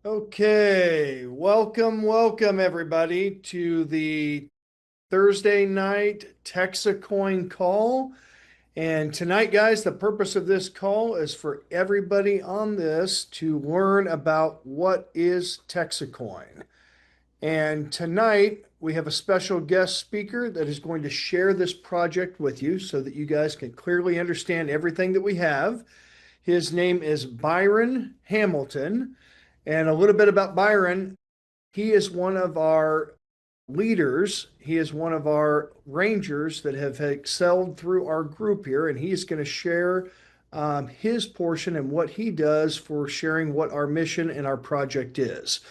Okay, welcome everybody to the Thursday night Texit call. And tonight, guys, the purpose of this call is for everybody on this to learn about what is Texit. And tonight, we have a special guest speaker that is going to share this project with you so that you guys can clearly understand everything that we have. His name is Byron Hamilton. And a little bit about Byron. He is one of our leaders. He is one of our rangers that have excelled through our group here, and he is going to share his portion and what he does for sharing what our mission and our project is.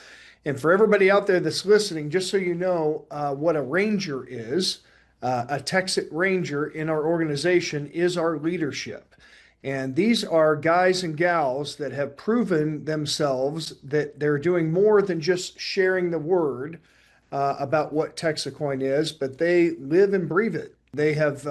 And for everybody out there that's listening, just so you know what a ranger is, a Texit ranger in our organization is our leadership. And these are guys and gals that have proven themselves that they're doing more than just sharing the word about what Texit is, but they live and breathe it. They have,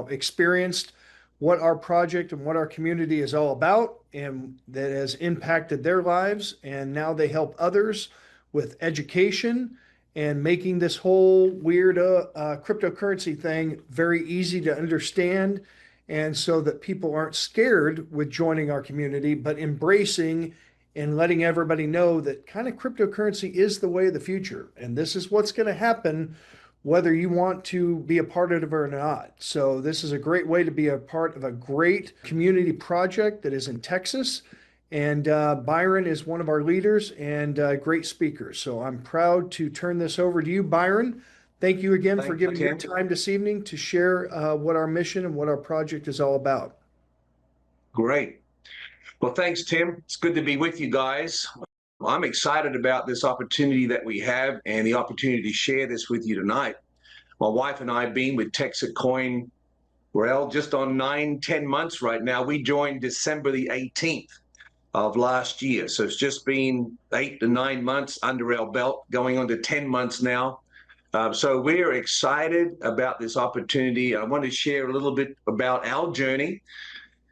experienced what our project and what our community is all about, and that has impacted their lives. And now they help others with education and making this whole weird cryptocurrency thing very easy to understand, and so that people aren't scared with joining our community, but embracing and letting everybody know that kind of cryptocurrency is the way of the future. And this is what's going to happen whether you want to be a part of it or not. So this is a great way to be a part of a great community project that is in Texas. And Byron is one of our leaders and great speakers. So I'm proud to turn this over to you, Byron. Thank you again for giving your time this evening to share what our mission and what our project is all about. Great. Well, thanks, Tim. It's good to be with you guys. I'm excited about this opportunity that we have and the opportunity to share this with you tonight. My wife and I have been with texitcoin, well, just on 9-10 months right now. We joined December the 18th of last year. So it's just been 8 to 9 months under our belt, going on to 10 months now. So we're excited about this opportunity. I want to share a little bit about our journey.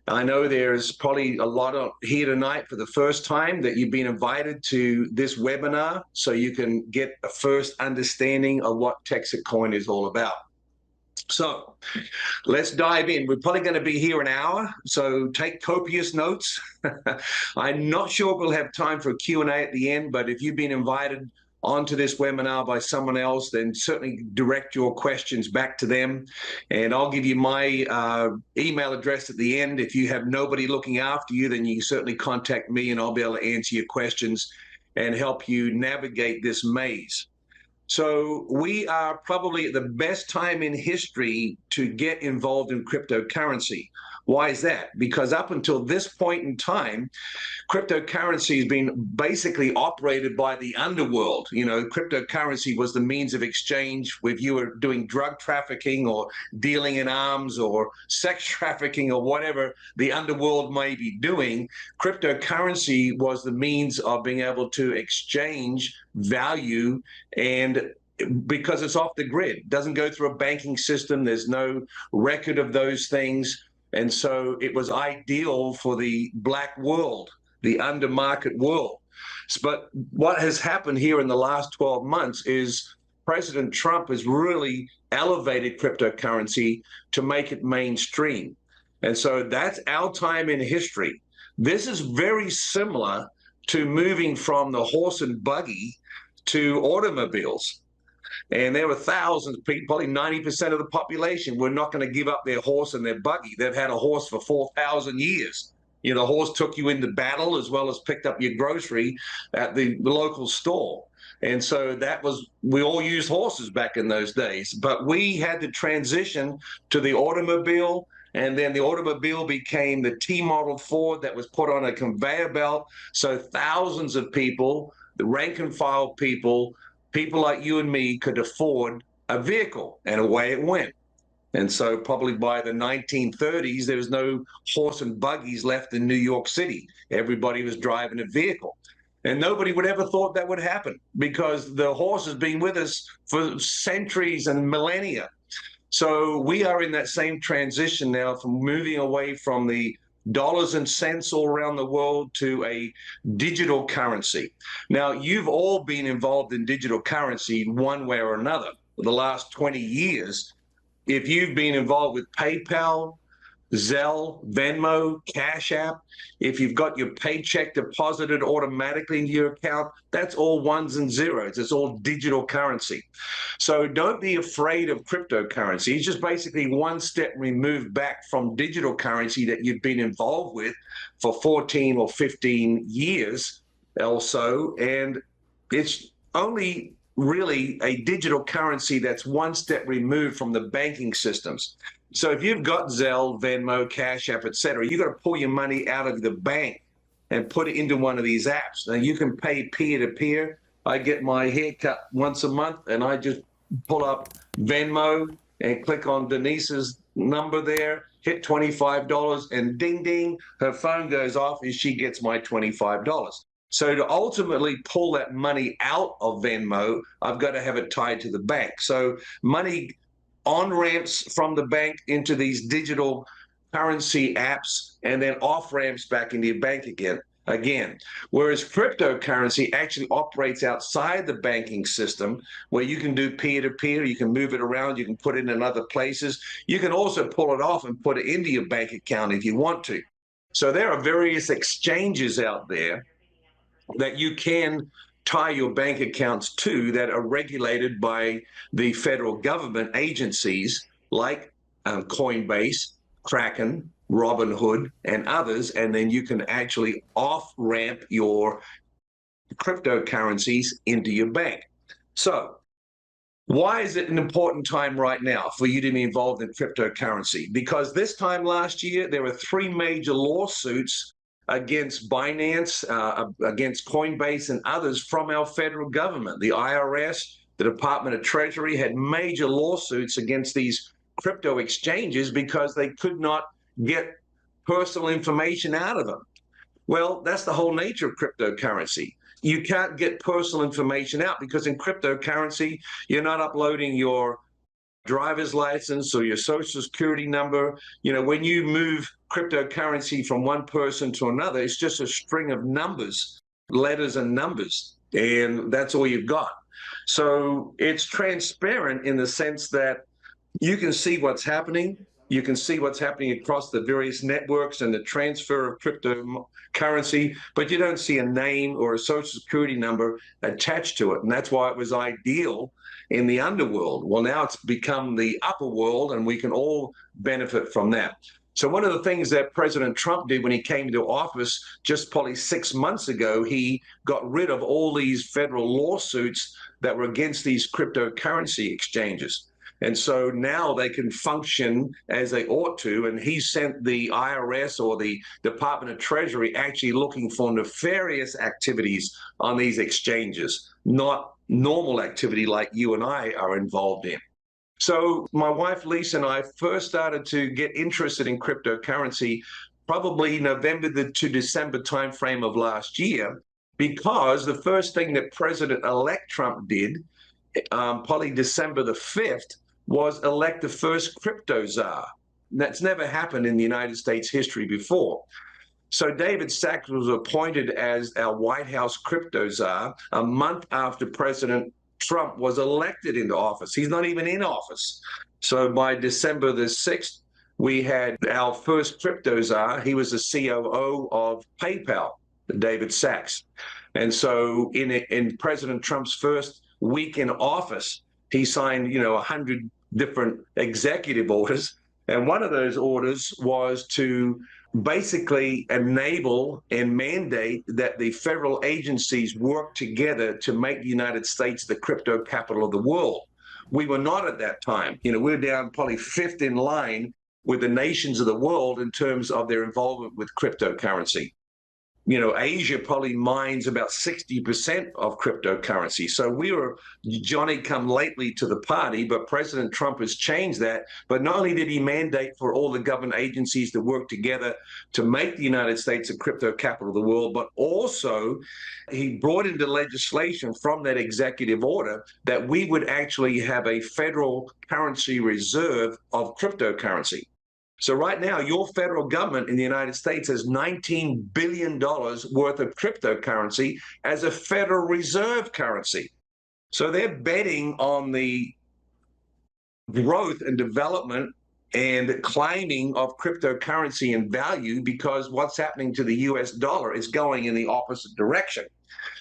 I know there's probably a lot of here tonight for the first time that you've been invited to this webinar so you can get a first understanding of what texitcoin is all about. So let's dive in. We're probably going to be here an hour, so take copious notes. I'm not sure we'll have time for a Q&A at the end, but if you've been invited onto this webinar by someone else, then certainly direct your questions back to them. And I'll give you my email address at the end. If you have nobody looking after you, then you can certainly contact me and I'll be able to answer your questions and help you navigate this maze. So we are probably at the best time in history to get involved in cryptocurrency. Why is that? Because up until this point in time, cryptocurrency has been basically operated by the underworld. You know, cryptocurrency was the means of exchange. If you were doing drug trafficking or dealing in arms or sex trafficking or whatever the underworld may be doing, cryptocurrency was the means of being able to exchange value, and because it's off the grid, doesn't go through a banking system, there's no record of those things. And so it was ideal for the black world, the undermarket world. But what has happened here in the last 12 months is President Trump has really elevated cryptocurrency to make it mainstream. And so that's our time in history. This is very similar to moving from the horse and buggy to automobiles. And there were thousands of people, probably 90% of the population were not going to give up their horse and their buggy. They've had a horse for 4,000 years. You know, the horse took you into battle as well as picked up your grocery at the local store. And so that was, we all used horses back in those days. But we had to transition to the automobile, and then the automobile became the T-model Ford that was put on a conveyor belt. So thousands of people, the rank and file people like you and me, could afford a vehicle, and away it went. And so probably by the 1930s, there was no horse and buggies left in New York City. Everybody was driving a vehicle. And nobody would ever thought that would happen, because the horse has been with us for centuries and millennia. So we are in that same transition now, from moving away from the dollars and cents all around the world to a digital currency. Now, you've all been involved in digital currency one way or another for the last 20 years. If you've been involved with PayPal, Zelle, Venmo, Cash App, if you've got your paycheck deposited automatically into your account, that's all ones and zeros. It's all digital currency. So don't be afraid of cryptocurrency. It's just basically one step removed back from digital currency that you've been involved with for 14 or 15 years or so. And it's only really a digital currency that's one step removed from the banking systems. So if you've got Zelle, Venmo, Cash App, etc., you've got to pull your money out of the bank and put it into one of these apps. Now, you can pay peer-to-peer. I get my hair cut once a month, and I just pull up Venmo and click on Denise's number there, hit $25, and ding, ding, her phone goes off and she gets my $25. So to ultimately pull that money out of Venmo, I've got to have it tied to the bank. So money on-ramps from the bank into these digital currency apps and then off-ramps back into your bank again. Whereas cryptocurrency actually operates outside the banking system, where you can do peer-to-peer, you can move it around, you can put it in other places. You can also pull it off and put it into your bank account if you want to. So there are various exchanges out there that you can tie your bank accounts to that are regulated by the federal government agencies like Coinbase, Kraken, Robinhood, and others, and then you can actually off-ramp your cryptocurrencies into your bank. So why is it an important time right now for you to be involved in cryptocurrency? Because this time last year, there were 3 major lawsuits against Binance, against Coinbase and others from our federal government. The IRS, the Department of Treasury had major lawsuits against these crypto exchanges because they could not get personal information out of them. Well, that's the whole nature of cryptocurrency. You can't get personal information out because in cryptocurrency, you're not uploading your driver's license or your social security number. You know, when you move cryptocurrency from one person to another, it's just a string of numbers, letters and numbers, and that's all you've got. So it's transparent in the sense that you can see what's happening. You can see what's happening across the various networks and the transfer of cryptocurrency, but you don't see a name or a social security number attached to it. And that's why it was ideal in the underworld. Well, now it's become the upper world, and we can all benefit from that. So one of the things that President Trump did when he came into office just probably 6 months ago, he got rid of all these federal lawsuits that were against these cryptocurrency exchanges. And so now they can function as they ought to. And he sent the IRS or the Department of Treasury actually looking for nefarious activities on these exchanges, not normal activity like you and I are involved in. So my wife, Lisa, and I first started to get interested in cryptocurrency probably November to December timeframe of last year, because the first thing that President-elect Trump did, probably December the 5th, was elect the first crypto czar. That's never happened in the United States history before. So David Sachs was appointed as our White House crypto czar a month after President Trump was elected into office. He's not even in office. So by December the 6th, we had our first crypto czar. He was the COO of PayPal, David Sachs. And so in President Trump's first week in office, he signed, 100 different executive orders. And one of those orders was to basically enable and mandate that the federal agencies work together to make the United States the crypto capital of the world. We were not at that time. We're down probably 5th in line with the nations of the world in terms of their involvement with cryptocurrency. Asia probably mines about 60% of cryptocurrency. So we were Johnny come lately to the party, but President Trump has changed that. But not only did he mandate for all the government agencies to work together to make the United States a crypto capital of the world, but also he brought into legislation from that executive order that we would actually have a federal currency reserve of cryptocurrency. So right now, your federal government in the United States has $19 billion worth of cryptocurrency as a Federal Reserve currency. So they're betting on the growth and development and climbing of cryptocurrency in value, because what's happening to the US dollar is going in the opposite direction.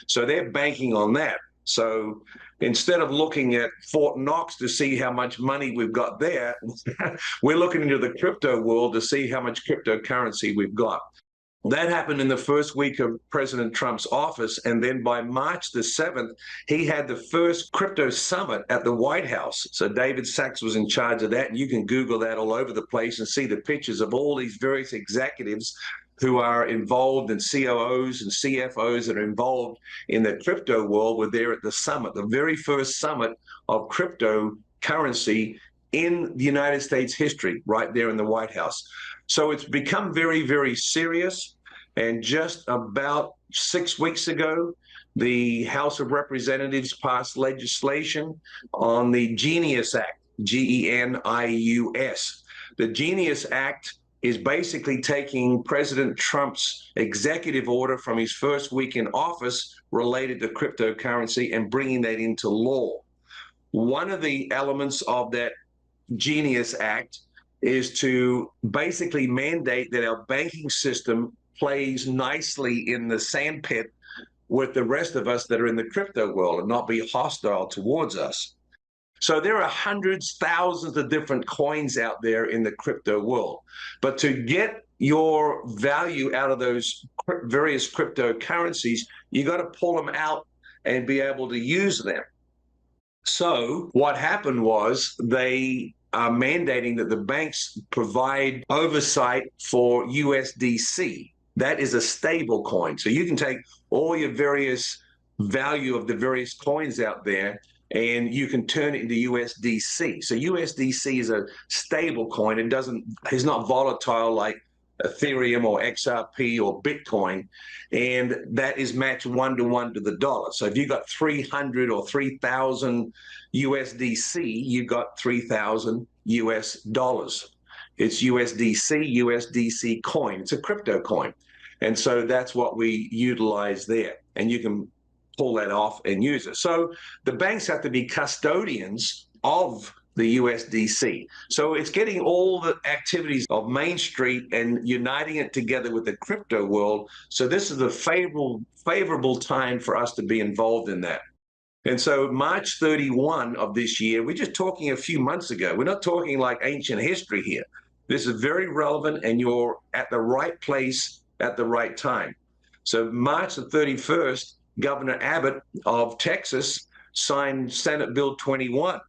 So they're banking on that. So instead of looking at Fort Knox to see how much money we've got there, we're looking into the crypto world to see how much cryptocurrency we've got. That happened in the first week of President Trump's office. And then by March the 7th, he had the first crypto summit at the White House. So David Sachs was in charge of that. And you can Google that all over the place and see the pictures of all these various executives who are involved, and COOs and CFOs that are involved in the crypto world were there at the summit, the very first summit of cryptocurrency in the United States history, right there in the White House. So it's become very, very serious. And just about 6 weeks ago, the House of Representatives passed legislation on the Genius Act, GENIUS. The Genius Act is basically taking President Trump's executive order from his first week in office related to cryptocurrency and bringing that into law. One of the elements of that Genius Act is to basically mandate that our banking system plays nicely in the sandpit with the rest of us that are in the crypto world and not be hostile towards us. So there are hundreds, thousands of different coins out there in the crypto world. But to get your value out of those various cryptocurrencies, you got to pull them out and be able to use them. So what happened was they are mandating that the banks provide oversight for USDC. That is a stable coin. So you can take all your various value of the various coins out there and you can turn it into USDC. So USDC is a stable coin. It's not volatile like Ethereum or XRP or Bitcoin, and that is matched 1-to-1 to the dollar. So if you got 300 or 3,000 USDC, you got 3,000 US dollars. It's USDC coin. It's a crypto coin. And so that's what we utilize there. And you can pull that off and use it. So the banks have to be custodians of the USDC. So it's getting all the activities of Main Street and uniting it together with the crypto world. So this is a favorable time for us to be involved in that. And so March 31 of this year, we're just talking a few months ago. We're not talking like ancient history here. This is very relevant, and you're at the right place at the right time. So March the 31st, Governor Abbott of Texas signed Senate Bill 21.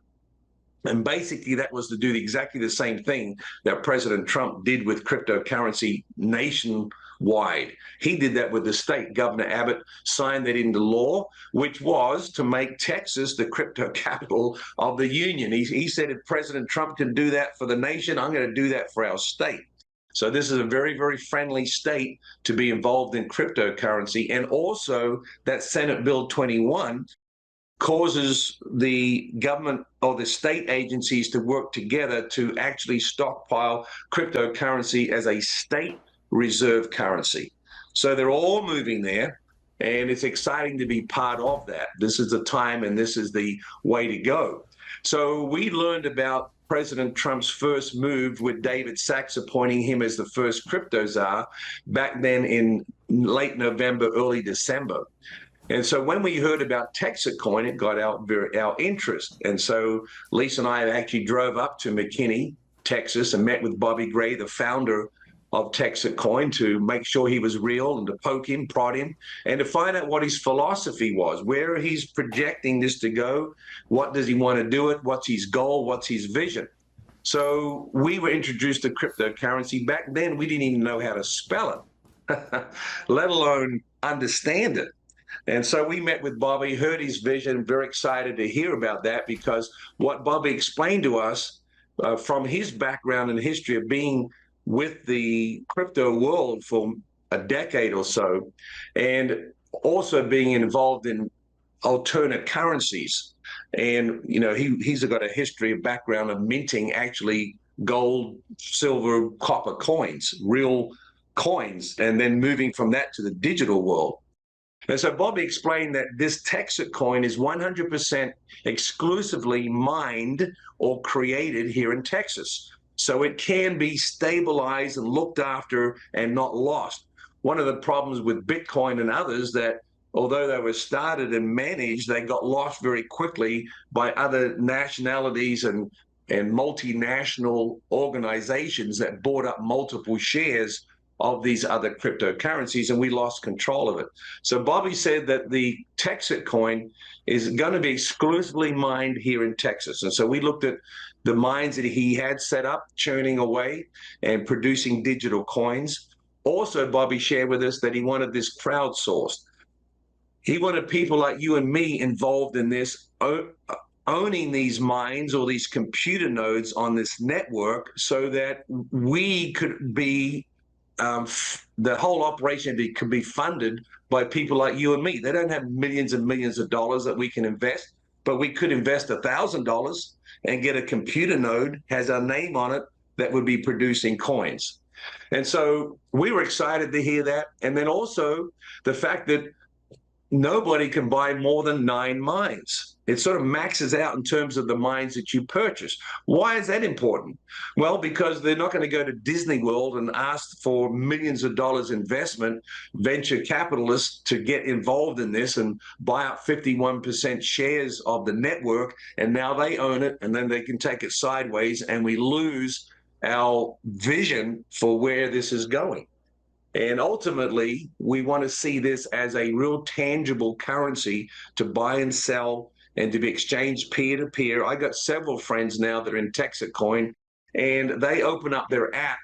And basically that was to do exactly the same thing that President Trump did with cryptocurrency nationwide. He did that with the state. Governor Abbott signed that into law, which was to make Texas the crypto capital of the union. He said, if President Trump can do that for the nation, I'm going to do that for our state. So this is a very, very friendly state to be involved in cryptocurrency. And also that Senate Bill 21 causes the government or the state agencies to work together to actually stockpile cryptocurrency as a state reserve currency. So they're all moving there, and it's exciting to be part of that. This is the time, and this is the way to go. So we learned about President Trump's first move with David Sachs appointing him as the first crypto czar back then in late November, early December. And so when we heard about Texit coin, it got our interest. And so Lisa and I actually drove up to McKinney, Texas, and met with Bobby Gray, the founder of Texit coin, to make sure he was real and to poke him, prod him, and to find out what his philosophy was, where he's projecting this to go, what does he want to do it, what's his goal, what's his vision. So we were introduced to cryptocurrency. Back then, we didn't even know how to spell it, let alone understand it. And so we met with Bobby, heard his vision, very excited to hear about that, because what Bobby explained to us from his background and history of being with the crypto world for a decade or so, and also being involved in alternate currencies. And, you know, he's got a history of background of minting actually gold, silver, copper coins, real coins, and then moving from that to the digital world. And so Bobby explained that this Texit coin is 100% exclusively mined or created here in Texas. So it can be stabilized and looked after and not lost. One of the problems with Bitcoin and others that although they were started and managed, they got lost very quickly by other nationalities and multinational organizations that bought up multiple shares of these other cryptocurrencies, and we lost control of it. So Bobby said that the Texit coin is going to be exclusively mined here in Texas. And so we looked at the mines that he had set up, churning away and producing digital coins. Also, Bobby shared with us that he wanted this crowdsourced. He wanted people like you and me involved in this, owning these mines or these computer nodes on this network so that we could be the whole operation can be funded by people like you and me. They don't have millions and millions of dollars that we can invest, but we could invest $1,000 and get a computer node, has our name on it, that would be producing coins. And so we were excited to hear that. And then also the fact that nobody can buy more than 9 mines. It sort of maxes out in terms of the mines that you purchase. Why is that important? Well, because they're not going to go to Disney World and ask for millions of dollars investment, venture capitalists to get involved in this and buy up 51% shares of the network, and now they own it, and then they can take it sideways, and we lose our vision for where this is going. And ultimately, we want to see this as a real tangible currency to buy and sell and to be exchanged peer-to-peer. I got several friends now that are in Texit coin, and they open up their app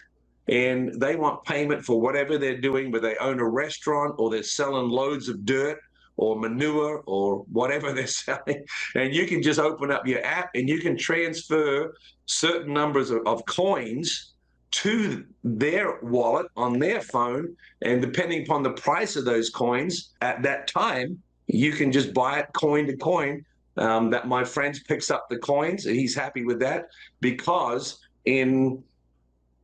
and they want payment for whatever they're doing, whether they own a restaurant or they're selling loads of dirt or manure or whatever they're selling. And you can just open up your app and you can transfer certain numbers of coins to their wallet on their phone, and depending upon the price of those coins at that time, you can just buy it coin to coin. That my friend picks up the coins, and he's happy with that, because in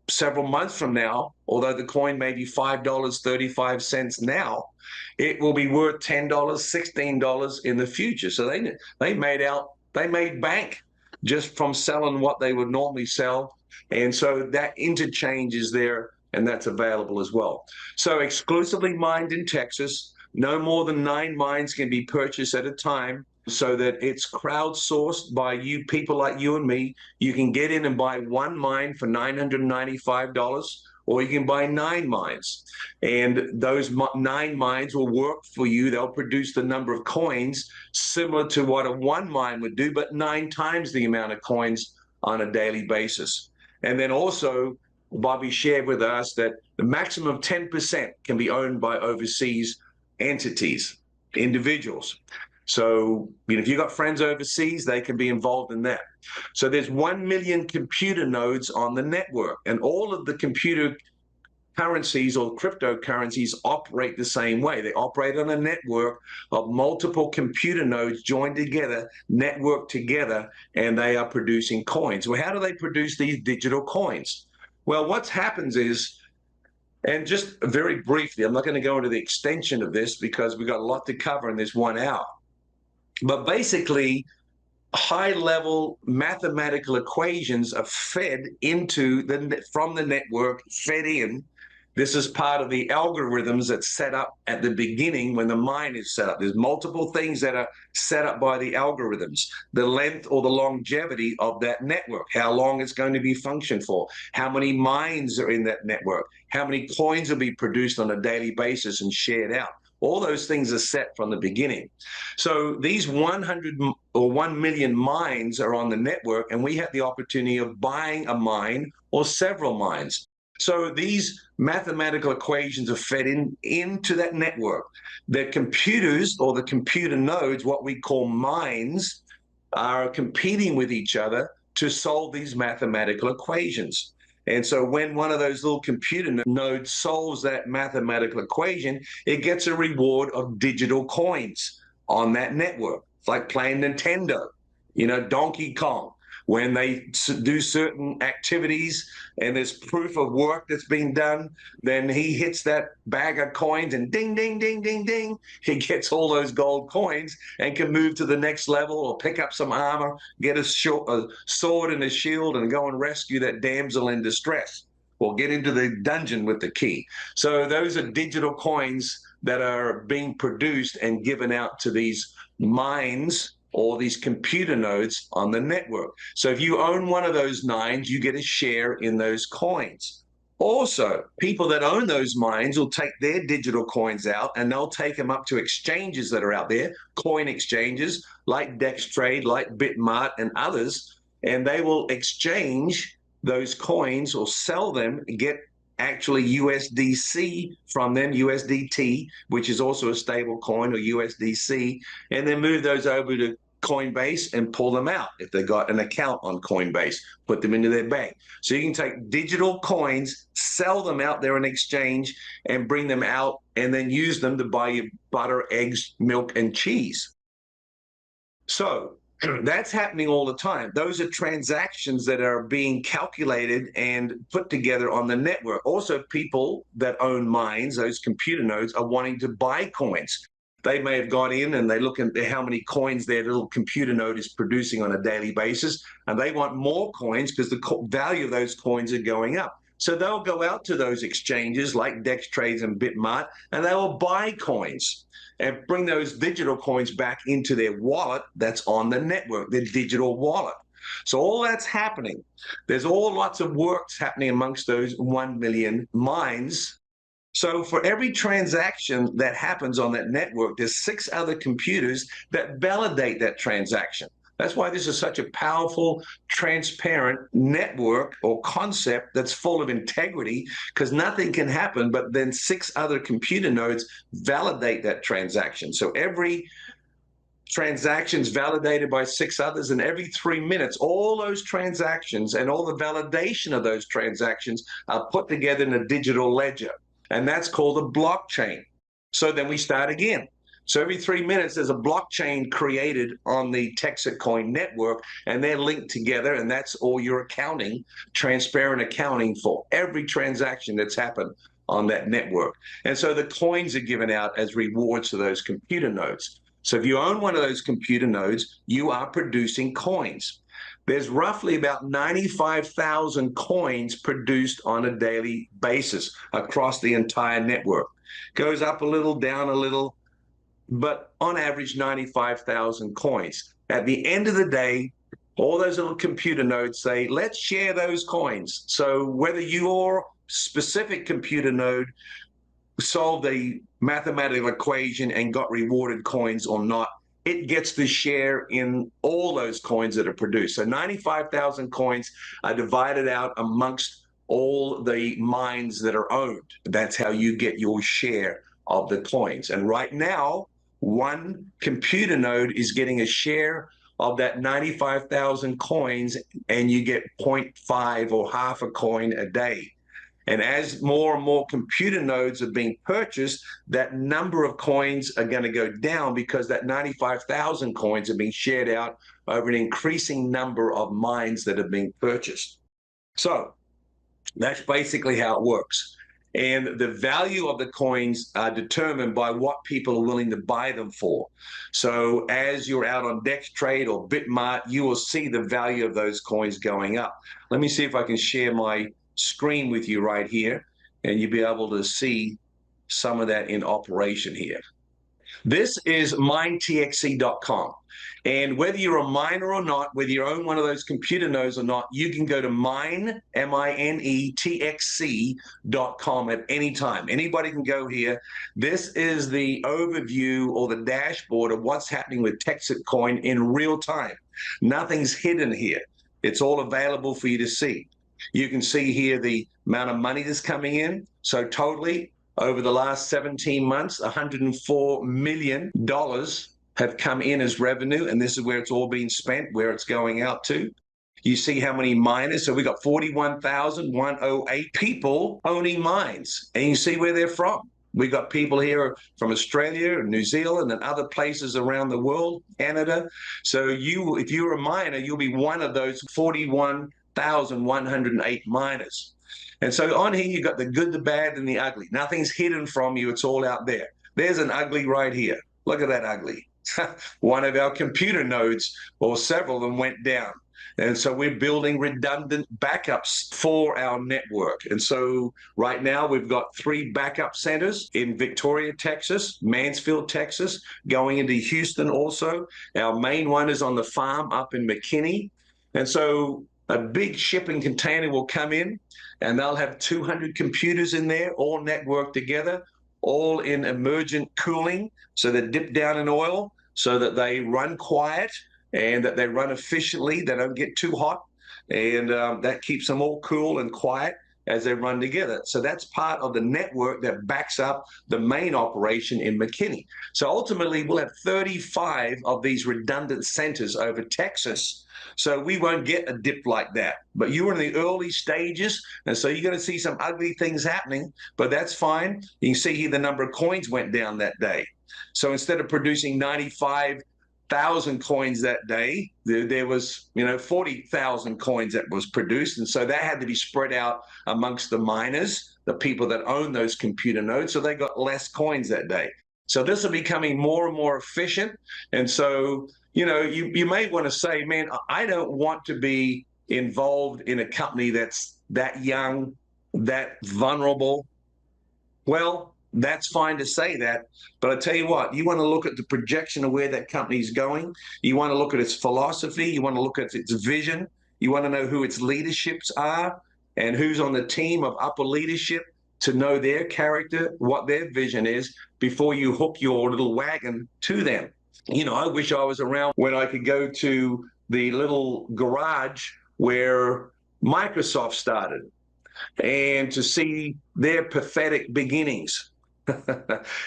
several months from now, although the coin may be $5.35 now, it will be worth $10, $16 in the future. So they made bank just from selling what they would normally sell. And so that interchange is there, and that's available as well. So exclusively mined in Texas, no more than 9 mines can be purchased at a time, so that it's crowdsourced by you, people like you and me. You can get in and buy 1 mine for $995, or you can buy 9 mines. And those 9 mines will work for you. They'll produce the number of coins similar to what a 1 mine would do, but 9 times the amount of coins on a daily basis. And then also, Bobby shared with us that the maximum of 10% can be owned by overseas entities, individuals. So, if you've got friends overseas, they can be involved in that. So there's 1 million computer nodes on the network, and all of the computer currencies or cryptocurrencies operate the same way. They operate on a network of multiple computer nodes joined together, networked together, and they are producing coins. Well, how do they produce these digital coins? Well, what happens is, and just very briefly, I'm not going to go into the extension of this because we've got a lot to cover in this 1 hour. But basically, high-level mathematical equations are fed into from the network, fed in. This is part of the algorithms that's set up at the beginning when the mine is set up. There's multiple things that are set up by the algorithms. The length or the longevity of that network, how long it's going to be functioned for, how many mines are in that network, how many coins will be produced on a daily basis and shared out. All those things are set from the beginning. So these 100 or 1 million mines are on the network, and we have the opportunity of buying a mine or several mines. So these mathematical equations are fed into that network. The computers or the computer nodes, what we call mines, are competing with each other to solve these mathematical equations. And so when one of those little computer nodes solves that mathematical equation, it gets a reward of digital coins on that network. It's like playing Nintendo, Donkey Kong. When they do certain activities and there's proof of work that's been done, then he hits that bag of coins and ding, ding, ding, ding, ding. He gets all those gold coins and can move to the next level or pick up some armor, get a sword and a shield and go and rescue that damsel in distress, or get into the dungeon with the key. So those are digital coins that are being produced and given out to these mines or these computer nodes on the network. So if you own one of those mines, you get a share in those coins. Also, people that own those mines will take their digital coins out and they'll take them up to exchanges that are out there, coin exchanges like Texit, like Bitmart and others, and they will exchange those coins or sell them and get actually USDC from them, USDT, which is also a stable coin, or USDC, and then move those over to Coinbase and pull them out if they got an account on Coinbase, put them into their bank. So you can take digital coins, sell them out there in exchange, and bring them out and then use them to buy your butter, eggs, milk, and cheese. So that's happening all the time. Those are transactions that are being calculated and put together on the network. Also, people that own mines, those computer nodes, are wanting to buy coins. They may have gone in and they look at how many coins their little computer node is producing on a daily basis, and they want more coins because the value of those coins are going up. So they'll go out to those exchanges like Texit and Bitmart, and they will buy coins and bring those digital coins back into their wallet that's on the network, their digital wallet. So all that's happening. There's lots of works happening amongst those 1 million mines. So for every transaction that happens on that network, there's 6 other computers that validate that transaction. That's why this is such a powerful, transparent network or concept that's full of integrity, because nothing can happen, but then 6 other computer nodes validate that transaction. So every transaction is validated by 6 others, and every 3 minutes, all those transactions and all the validation of those transactions are put together in a digital ledger, and that's called a blockchain. So then we start again. So every 3 minutes, there's a blockchain created on the Texit coin network, and they're linked together, and that's all your accounting, transparent accounting for every transaction that's happened on that network. And so the coins are given out as rewards to those computer nodes. So if you own one of those computer nodes, you are producing coins. There's roughly about 95,000 coins produced on a daily basis across the entire network. Goes up a little, down a little, but on average, 95,000 coins. At the end of the day, all those little computer nodes say, let's share those coins. So whether your specific computer node solved a mathematical equation and got rewarded coins or not, it gets to share in all those coins that are produced. So 95,000 coins are divided out amongst all the mines that are owned. That's how you get your share of the coins. And right now, one computer node is getting a share of that 95,000 coins, and you get 0.5 or half a coin a day. And as more and more computer nodes are being purchased, that number of coins are going to go down, because that 95,000 coins are being shared out over an increasing number of mines that are being purchased. So that's basically how it works. And the value of the coins are determined by what people are willing to buy them for. So as you're out on Texit or Bitmart, you will see the value of those coins going up. Let me see if I can share my screen with you right here, and you'll be able to see some of that in operation here. This is minetxe.com. And whether you're a miner or not, whether you own one of those computer nodes or not, you can go to minetxe.com at any time. Anybody can go here. This is the overview or the dashboard of what's happening with Texit coin in real time. Nothing's hidden here. It's all available for you to see. You can see here the amount of money that's coming in. So totally, over the last 17 months, $104 million have come in as revenue, and this is where it's all being spent, where it's going out to. You see how many miners. So we got 41,108 people owning mines, and you see where they're from. We got people here from Australia and New Zealand and other places around the world, Canada. So if you're a miner, you'll be one of those 41,108 miners. And so on here, you've got the good, the bad, and the ugly. Nothing's hidden from you. It's all out there. There's an ugly right here. Look at that ugly. One of our computer nodes, or several of them, went down. And so we're building redundant backups for our network. And so right now we've got 3 backup centers in Victoria, Texas, Mansfield, Texas, going into Houston also. Our main one is on the farm up in McKinney. And so a big shipping container will come in and they'll have 200 computers in there, all networked together, all in emergent cooling. So they dip down in oil so that they run quiet and that they run efficiently. They don't get too hot. And that keeps them all cool and quiet as they run together. So that's part of the network that backs up the main operation in McKinney. So ultimately, we'll have 35 of these redundant centers over Texas. So we won't get a dip like that. But you were in the early stages, and so you're going to see some ugly things happening, but that's fine. You can see here the number of coins went down that day. So instead of producing 95,000 coins that day, there was 40,000 coins that was produced, and so that had to be spread out amongst the miners, the people that own those computer nodes, so they got less coins that day. So this is becoming more and more efficient, and so you may want to say, man, I don't want to be involved in a company that's that young, that vulnerable. Well, that's fine to say that, but I tell you what, you want to look at the projection of where that company's going. You want to look at its philosophy. You want to look at its vision. You want to know who its leaderships are and who's on the team of upper leadership, to know their character, what their vision is, before you hook your little wagon to them. I wish I was around when I could go to the little garage where Microsoft started and to see their pathetic beginnings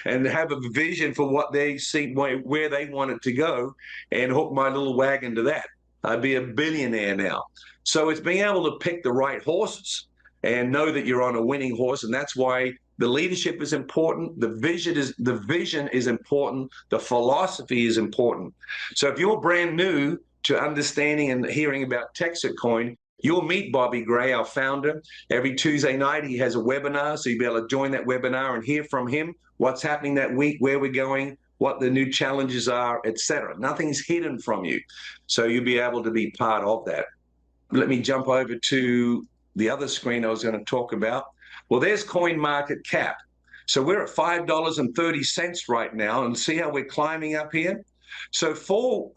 and have a vision for what they see, where they wanted to go, and hook my little wagon to that. I'd be a billionaire now. So it's being able to pick the right horses and know that you're on a winning horse, and that's why the leadership is important. The vision is important. The philosophy is important. So if you're brand new to understanding and hearing about Texit Coin, you'll meet Bobby Gray, our founder. Every Tuesday night, he has a webinar, so you'll be able to join that webinar and hear from him what's happening that week, where we're going, what the new challenges are, etc. Nothing's hidden from you, so you'll be able to be part of that. Let me jump over to the other screen I was going to talk about. Well, there's coin market cap. So we're at $5.30 right now, and see how we're climbing up here? So 4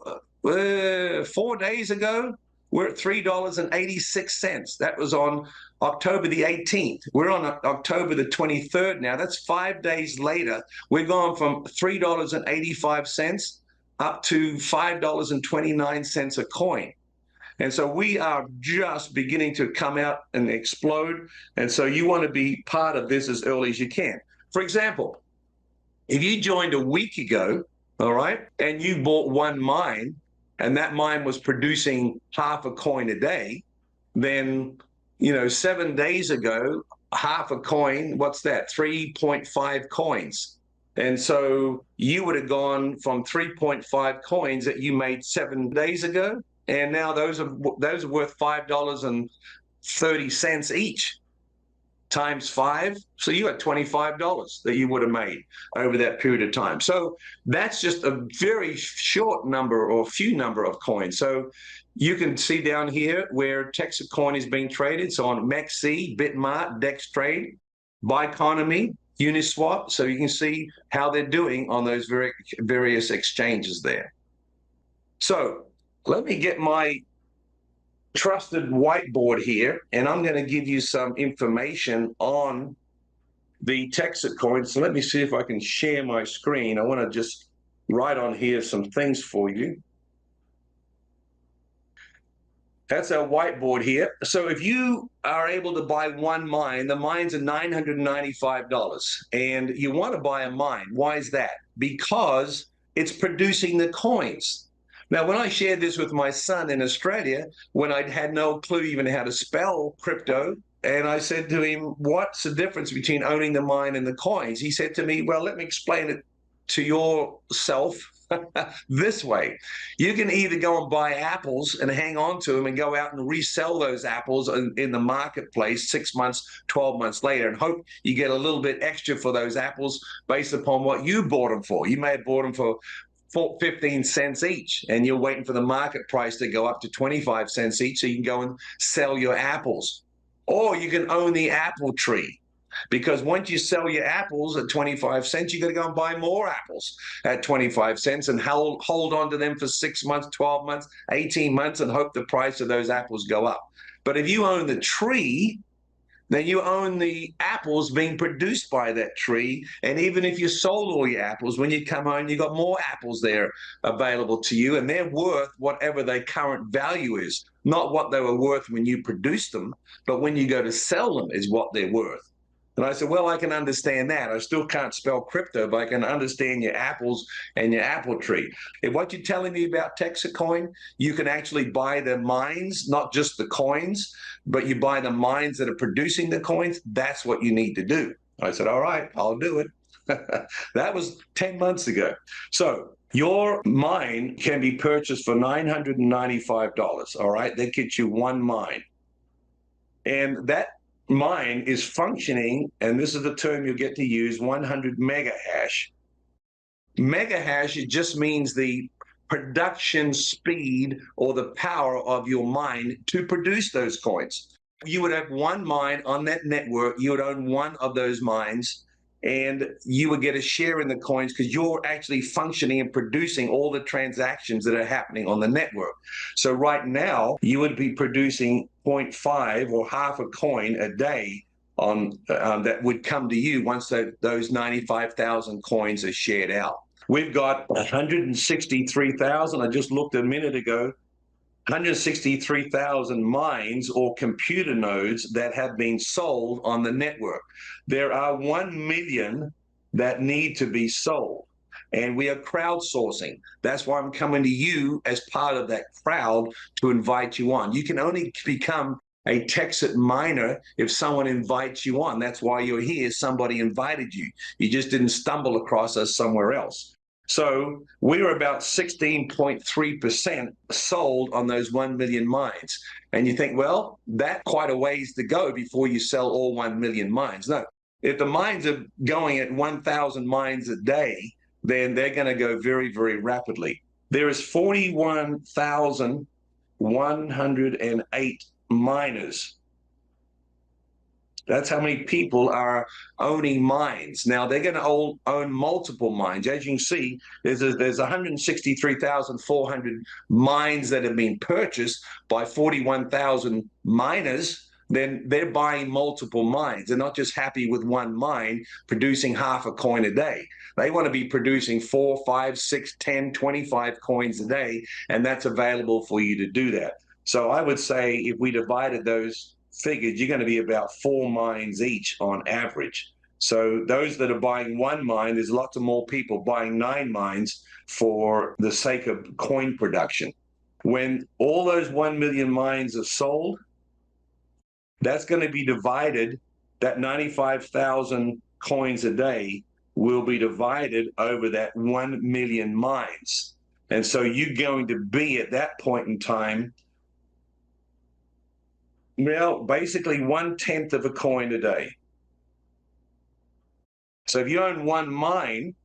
days ago, we're at $3.86. That was on October the 18th. We're on October the 23rd now. That's 5 days later. We're gone from $3.85 up to $5.29 a coin. And so we are just beginning to come out and explode. And so you want to be part of this as early as you can. For example, if you joined a week ago, all right, and you bought one mine, and that mine was producing half a coin a day, then, 7 days ago, half a coin, what's that? 3.5 coins. And so you would have gone from 3.5 coins that you made 7 days ago, and now those are worth $5.30 each, times 5. So you had $25 that you would have made over that period of time. So that's just a very short number, or few number of coins. So you can see down here where Texit Coin is being traded. So on MEXC, Bitmart, DexTrade, Biconomy, Uniswap. So you can see how they're doing on those various exchanges there. So let me get my trusted whiteboard here, and I'm going to give you some information on the Texit Coin. So let me see if I can share my screen. I want to just write on here some things for you. That's our whiteboard here. So if you are able to buy one mine, the mines are $995, and you want to buy a mine. Why is that? Because it's producing the coins. Now, when I shared this with my son in Australia, when I had no clue even how to spell crypto, And I said to him, what's the difference between owning the mine and the coins? He said to me, well, let me explain it to yourself this way. You can either go and buy apples and hang on to them and go out and resell those apples in the marketplace 6 months, 12 months later and hope you get a little bit extra for those apples based upon what you bought them for. You may have bought them for 15 cents each, and you're waiting for the market price to go up to 25 cents each so you can go and sell your apples. Or you can own the apple tree, because once you sell your apples at 25 cents, you got to go and buy more apples at 25 cents and hold on to them for 6 months, 12 months, 18 months and hope the price of those apples go up. But if you own the tree, then you own the apples being produced by that tree. And even if you sold all your apples, when you come home, you got more apples there available to you, and they're worth whatever their current value is, not what they were worth when you produced them, but when you go to sell them is what they're worth. And I said, well, I can understand that. I still can't spell crypto, but I can understand your apples and your apple tree. If what you're telling me about Texit coin, you can actually buy the mines, not just the coins, but you buy the mines that are producing the coins. That's what you need to do. I said, all right, I'll do it. That was 10 months ago. So your mine can be purchased for $995. All right, that gets you one mine. And that mine is functioning, and this is the term you'll get to use, 100 mega hash. Mega hash, it just means the production speed or the power of your mine to produce those coins. You would have one mine on that network, you would own one of those mines, and you would get a share in the coins because you're actually functioning and producing all the transactions that are happening on the network. So right now, you would be producing 0.5 or half a coin a day on that would come to you once those 95,000 coins are shared out. We've got 163,000, I just looked a minute ago, 163,000 mines or computer nodes that have been sold on the network. There are 1 million that need to be sold, and we are crowdsourcing. That's why I'm coming to you as part of that crowd to invite you on. You can only become a Texit miner if someone invites you on. That's why you're here. Somebody invited you. You just didn't stumble across us somewhere else. So we're about 16.3% sold on those 1 million mines. And you think, well, that's quite a ways to go before you sell all 1 million mines. No, if the mines are going at 1,000 mines a day, then they're going to go very, very rapidly. There is 41,108 miners. That's how many people are owning mines. Now, they're going to own multiple mines. As you can see, there's 163,400 mines that have been purchased by 41,000 miners. Then they're buying multiple mines. They're not just happy with one mine producing half a coin a day. They want to be producing 4, 5, 6, 10, 25 coins a day, and that's available for you to do that. So I would say if we divided those figures, you're going to be about 4 mines each on average. So those that are buying one mine, there's lots of more people buying 9 mines for the sake of coin production. When all those 1 million mines are sold, that's going to be divided, that 95,000 coins a day will be divided over that 1 million mines. And so you're going to be at that point in time, well, basically 1/10 of a coin a day. So if you own one mine,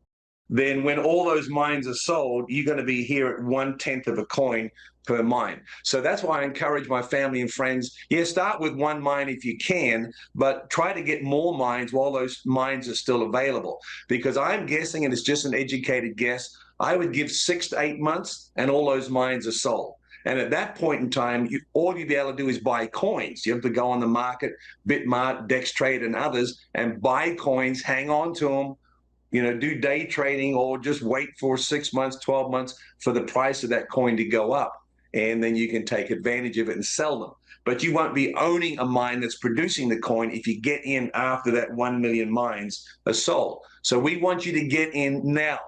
then when all those mines are sold, you're going to be here at 1/10 of a coin per mine. So that's why I encourage my family and friends, yeah, start with one mine if you can, but try to get more mines while those mines are still available. Because I'm guessing, and it's just an educated guess, I would give 6 to 8 months and all those mines are sold. And at that point in time, all you'll be able to do is buy coins. You have to go on the market, Bitmart, Dextrade, and others, and buy coins, hang on to them, do day trading, or just wait for 6 months, 12 months for the price of that coin to go up. And then you can take advantage of it and sell them. But you won't be owning a mine that's producing the coin if you get in after that 1 million mines are sold. So we want you to get in now.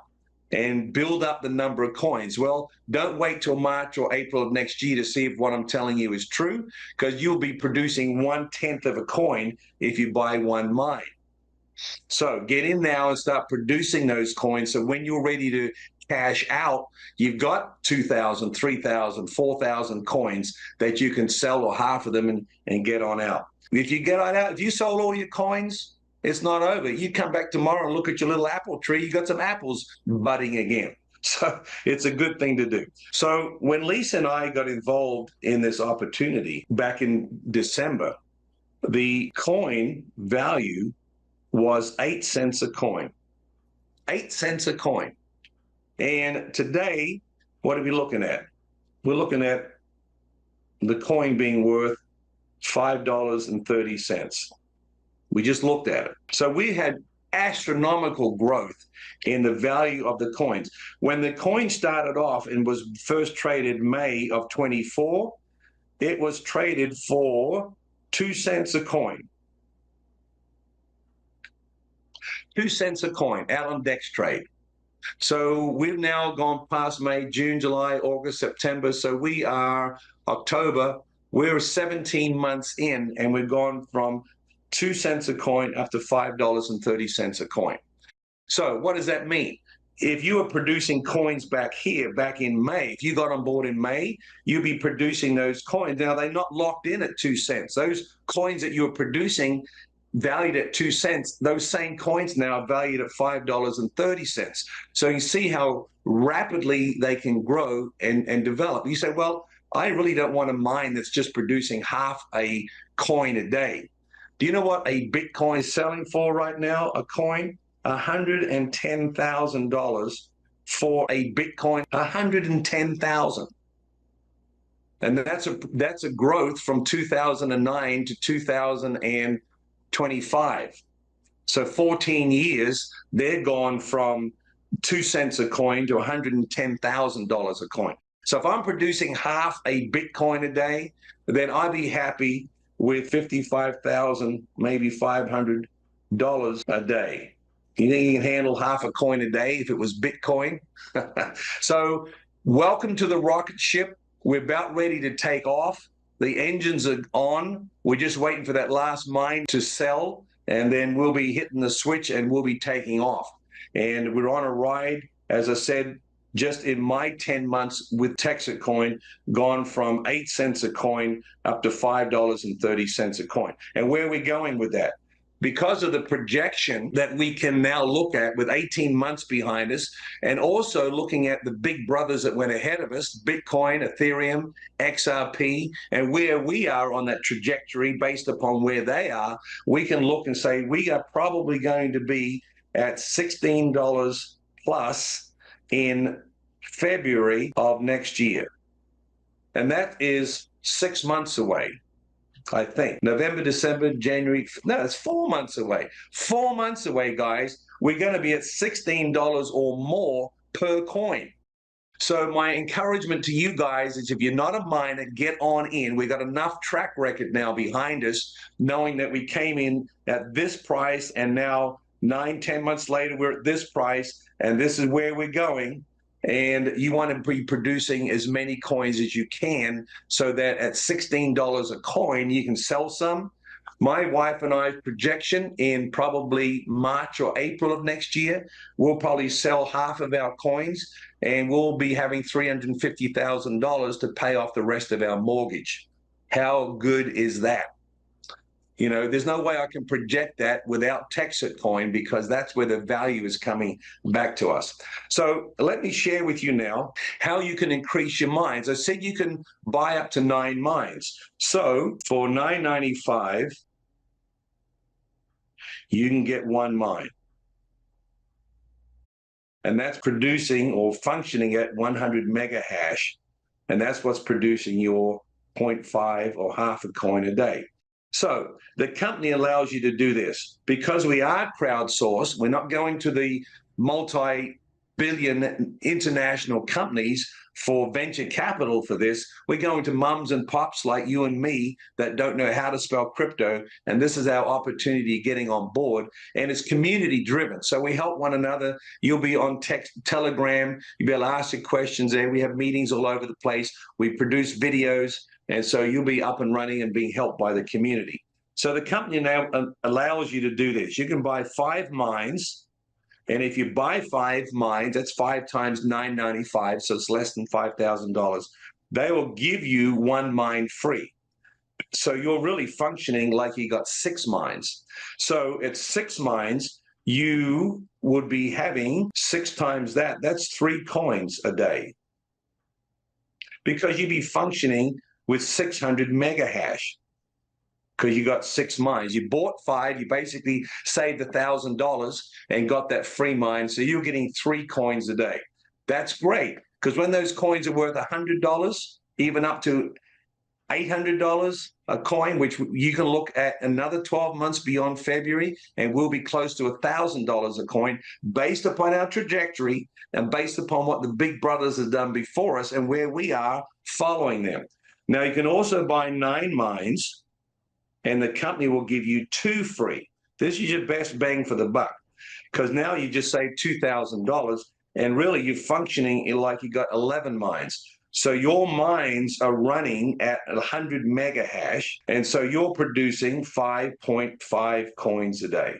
and build up the number of coins. Well, don't wait till March or April of next year to see if what I'm telling you is true, because you'll be producing 1/10 of a coin if you buy one mine. So get in now and start producing those coins. So when you're ready to cash out, you've got 2,000, 3,000, 4,000 coins that you can sell, or half of them, and get on out. If you get on out, if you sold all your coins, it's not over. You come back tomorrow and look at your little apple tree, you got some apples budding again. So it's a good thing to do. So when Lisa and I got involved in this opportunity back in December, the coin value was 8 cents a coin. 8 cents a coin. And today, what are we looking at? We're looking at the coin being worth $5.30. We just looked at it. So we had astronomical growth in the value of the coins. When the coin started off and was first traded May of 24, it was traded for 2 cents a coin. 2 cents a coin out on Dex trade. So we've now gone past May, June, July, August, September. So we are October. We're 17 months in, and we've gone from 2 cents a coin up to $5.30 a coin. So what does that mean? If you were producing coins back here, back in May, if you got on board in May, you'd be producing those coins. Now, they're not locked in at 2 cents. Those coins that you were producing valued at 2 cents, those same coins now are valued at $5.30. So you see how rapidly they can grow and develop. You say, well, I really don't want a mine that's just producing half a coin a day. Do you know what a Bitcoin is selling for right now, a coin? $110,000 for a Bitcoin, $110,000. And that's a growth from 2009 to 2025. So 14 years, they're gone from 2 cents a coin to $110,000 a coin. So if I'm producing half a Bitcoin a day, then I'd be happy with $55,000, maybe $500 a day. You think you can handle half a coin a day if it was Bitcoin? So welcome to the rocket ship. We're about ready to take off. The engines are on. We're just waiting for that last mine to sell, and then we'll be hitting the switch and we'll be taking off. And we're on a ride, as I said, just in my 10 months with Texit coin, gone from 8 cents a coin up to $5.30 a coin. And where are we going with that? Because of the projection that we can now look at with 18 months behind us, and also looking at the big brothers that went ahead of us, Bitcoin, Ethereum, XRP, and where we are on that trajectory based upon where they are, we can look and say we are probably going to be at $16 plus in February of next year. And that is 6 months away. I think November, December, January. No, it's 4 months away. 4 months away, guys. We're going to be at $16 or more per coin. So my encouragement to you guys is, if you're not a miner, get on in. We've got enough track record now behind us, knowing that we came in at this price, and now 9, 10 months later, we're at this price, and this is where we're going. And you want to be producing as many coins as you can, so that at $16 a coin, you can sell some. My wife and I's projection in probably March or April of next year, we'll probably sell half of our coins, and we'll be having $350,000 to pay off the rest of our mortgage. How good is that? You know, there's no way I can project that without Texit coin, because that's where the value is coming back to us. So let me share with you now how you can increase your mines. I said you can buy up to 9 mines. So for $9.95, you can get 1 mine. And that's producing or functioning at 100 mega hash. And that's what's producing your 0.5 or half a coin a day. So the company allows you to do this because we are crowdsourced. We're not going to the multi billion international companies for venture capital for this. We're going to mums and pops like you and me that don't know how to spell crypto, and this is our opportunity getting on board, and it's community driven. So we help one another. You'll be on Telegram. You'll be able to ask your questions there. We have meetings all over the place. We produce videos, and so you'll be up and running and being helped by the community. So the company now allows you to do this. You can buy 5 mines. And if you buy 5 mines, that's 5 times $9.95, so it's less than $5,000. They will give you 1 mine free. So you're really functioning like you got 6 mines. So at 6 mines, you would be having 6 times that. That's 3 coins a day. Because you'd be functioning with 600 mega hash. Because you got 6 mines. You bought 5, you basically saved $1,000 and got that free mine. So you're getting 3 coins a day. That's great, because when those coins are worth $100, even up to $800 a coin, which you can look at another 12 months beyond February, and we'll be close to $1,000 a coin based upon our trajectory and based upon what the big brothers have done before us and where we are following them. Now, you can also buy 9 mines, and the company will give you 2 free. This is your best bang for the buck, because now you just saved $2,000, and really you're functioning like you got 11 mines. So your mines are running at 100 mega hash, and so you're producing 5.5 coins a day.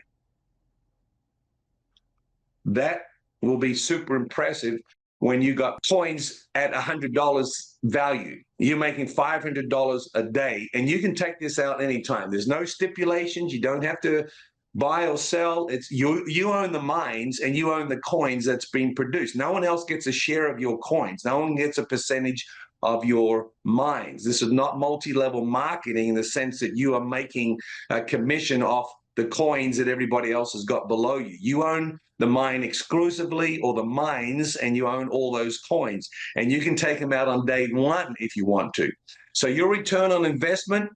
That will be super impressive when you got coins at $100 value. You're making $500 a day, and you can take this out anytime. There's no stipulations. You don't have to buy or sell. It's you own the mines and you own the coins that's being produced. No one else gets a share of your coins. No one gets a percentage of your mines. This is not multi-level marketing in the sense that you are making a commission off the coins that everybody else has got below you. You own the mine exclusively, or the mines, and you own all those coins. And you can take them out on day 1 if you want to. So your return on investment,